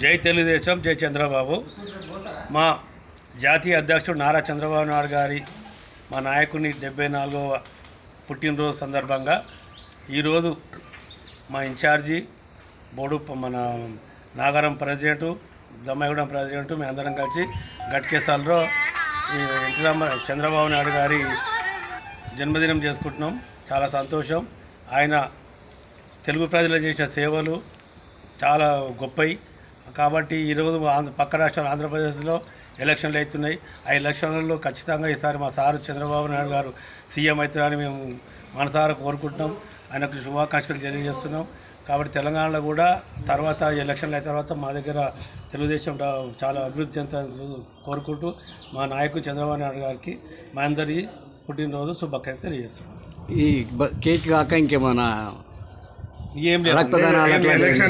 జై తెలుగుదేశం, జై చంద్రబాబు. మా జాతీయ అధ్యక్షుడు నారా చంద్రబాబు నాయుడు గారి మా నాయకుని 74వ పుట్టినరోజు సందర్భంగా ఈరోజు మా ఇన్ఛార్జి బోడు మన నాగారం ప్రెసిడెంటు, దమ్మాయిగూడెం ప్రెసిడెంటు మేము అందరం కలిసి గట్కేసాల్లో చంద్రబాబు నాయుడు గారి జన్మదినం చేసుకుంటున్నాం. చాలా సంతోషం. ఆయన తెలుగు ప్రజలకు చేసిన సేవలు చాలా గొప్పవి. కాబట్టి ఈరోజు పక్క రాష్ట్రం ఆంధ్రప్రదేశ్లో ఎలక్షన్లు అవుతున్నాయి. ఆ ఎలక్షన్లలో ఖచ్చితంగా ఈసారి మా సారు చంద్రబాబు నాయుడు గారు సీఎం అవుతారని మేము మనసారా కోరుకుంటున్నాం. ఆయనకు శుభాకాంక్షలు తెలియజేస్తున్నాం. కాబట్టి తెలంగాణలో కూడా తర్వాత ఎలక్షన్లు అయిన తర్వాత మా దగ్గర తెలుగుదేశం చాలా అభివృద్ధి చెందుతుందని కోరుకుంటూ మా నాయకుడు చంద్రబాబు నాయుడు గారికి మా అందరి పుట్టినరోజు శుభాకాంక్షలు తెలియజేస్తున్నాం. ఈ కేక్ కాక ఇంకేమైనా ఏం లేదు.